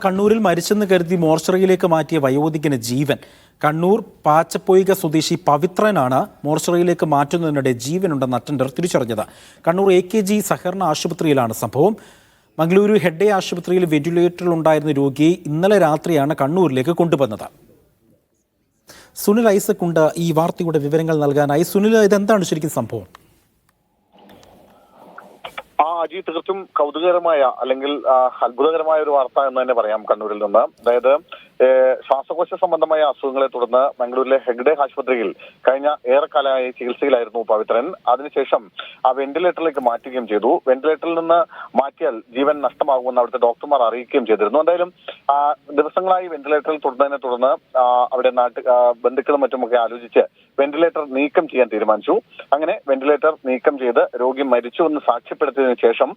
കണ്ണൂരിൽ മരിച്ചെന്ന് കരുതി മോർച്ചറിയിലേക്ക് മാറ്റിയ വയോധികന് ജീവൻ. കണ്ണൂർ പാച്ചപ്പൊയ്ക സ്വദേശി പവിത്രനാണ് മോർച്ചറിയിലേക്ക് മാറ്റുന്നതിനിടെ ജീവനുണ്ടെന്ന് അറ്റൻഡർ തിരിച്ചറിഞ്ഞത്. കണ്ണൂർ AKG സഹകരണ ആശുപത്രിയിലാണ് സംഭവം. മംഗളൂരു ഹെഡ്ഡേ ആശുപത്രിയിൽ വെന്റിലേറ്ററിലുണ്ടായിരുന്ന രോഗിയെ ഇന്നലെ രാത്രിയാണ് കണ്ണൂരിലേക്ക് കൊണ്ടുവന്നത്. സുനിൽ ഐസക് ഉണ്ട് ഈ വാർത്തയുടെ വിവരങ്ങൾ നൽകാനായി. സുനിൽ, ഇതെന്താണ് ശരിക്കും സംഭവം? അജി, തീർച്ചും കൗതുകകരമായ അല്ലെങ്കിൽ അത്ഭുതകരമായ ഒരു വാർത്ത എന്ന് തന്നെ പറയാം കണ്ണൂരിൽ നിന്ന്. അതായത് ശ്വാസകോശ സംബന്ധമായ അസുഖങ്ങളെ തുടർന്ന് മംഗളൂരിലെ ഹെഗ്ഡേ ആശുപത്രിയിൽ കഴിഞ്ഞ ഏറെക്കാലമായി ചികിത്സയിലായിരുന്നു പവിത്രൻ. അതിനുശേഷം ആ വെന്റിലേറ്ററിലേക്ക് മാറ്റുകയും ചെയ്തു. വെന്റിലേറ്ററിൽ നിന്ന് മാറ്റിയാൽ ജീവൻ നഷ്ടമാകുമെന്ന് അവിടുത്തെ ഡോക്ടർമാർ അറിയിക്കുകയും ചെയ്തിരുന്നു. എന്തായാലും ദിവസങ്ങളായി വെന്റിലേറ്ററിൽ തുടർന്നതിനെ തുടർന്ന് അവിടെ ബന്ധുക്കളും മറ്റുമൊക്കെ ആലോചിച്ച് വെന്റിലേറ്റർ നീക്കം ചെയ്യാൻ തീരുമാനിച്ചു. അങ്ങനെ വെന്റിലേറ്റർ നീക്കം ചെയ്ത് രോഗി മരിച്ചു എന്ന് സാക്ഷ്യപ്പെടുത്തിയതിനു ശേഷം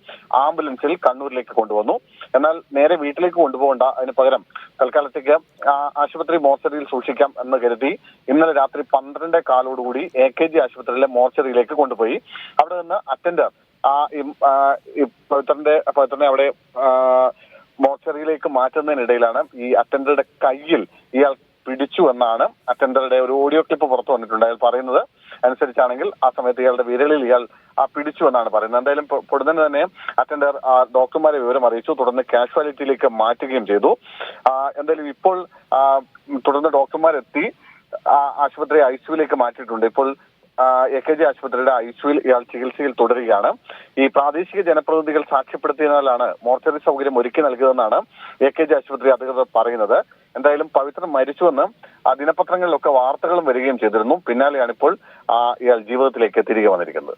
ആംബുലൻസിൽ കണ്ണൂരിലേക്ക് കൊണ്ടുവന്നു. എന്നാൽ നേരെ വീട്ടിലേക്ക് കൊണ്ടുപോകേണ്ട, അതിന് പകരം തൽക്കാലത്തേക്ക് ആശുപത്രി മോർച്ചറിയിൽ സൂക്ഷിക്കാം എന്ന് കരുതി ഇന്നലെ രാത്രി 12:15 AKG ആശുപത്രിയിലെ മോർച്ചറിയിലേക്ക് കൊണ്ടുപോയി. അവിടെ നിന്ന് അറ്റൻഡർ പവിത്രനെ അവിടെ മോർച്ചറിയിലേക്ക് മാറ്റുന്നതിനിടയിലാണ് ഈ അറ്റൻഡറുടെ കയ്യിൽ ഇയാൾ പിടിച്ചു എന്നാണ് അറ്റൻഡറുടെ ഒരു ഓഡിയോ ക്ലിപ്പ് പുറത്തു വന്നിട്ടുണ്ട്. അയാൾ പറയുന്നത് അനുസരിച്ചാണെങ്കിൽ ആ സമയത്ത് ഇയാളുടെ വിരലിൽ ഇയാൾ പിടിച്ചു എന്നാണ് പറയുന്നത്. എന്തായാലും പൊടുന്നതിന് തന്നെ അറ്റൻഡർ ഡോക്ടർമാരെ വിവരം അറിയിച്ചു. തുടർന്ന് കാഷ്വാലിറ്റിയിലേക്ക് മാറ്റുകയും ചെയ്തു. എന്തായാലും ഇപ്പോൾ തുടർന്ന് ഡോക്ടർമാരെത്തി ആശുപത്രി ICUവിലേക്ക് മാറ്റിയിട്ടുണ്ട്. ഇപ്പോൾ AKG ആശുപത്രിയുടെ ICUവിൽ ഇയാൾ ചികിത്സയിൽ തുടരുകയാണ്. ഈ പ്രാദേശിക ജനപ്രതിനിധികൾ സാക്ഷ്യപ്പെടുത്തിയതിനാലാണ് മോർച്ചറി സൗകര്യം ഒരുക്കി നൽകിയതെന്നാണ് AKG ആശുപത്രി അധികൃതർ പറയുന്നത്. എന്തായാലും പവിത്രൻ മരിച്ചുവെന്ന് ദിനപത്രങ്ങളിലൊക്കെ വാർത്തകളും വരികയും ചെയ്തിരുന്നു. പിന്നാലെയാണ് ഇപ്പോൾ ഇയാൾ ജീവിതത്തിലേക്ക് തിരികെ വന്നിരിക്കുന്നത്.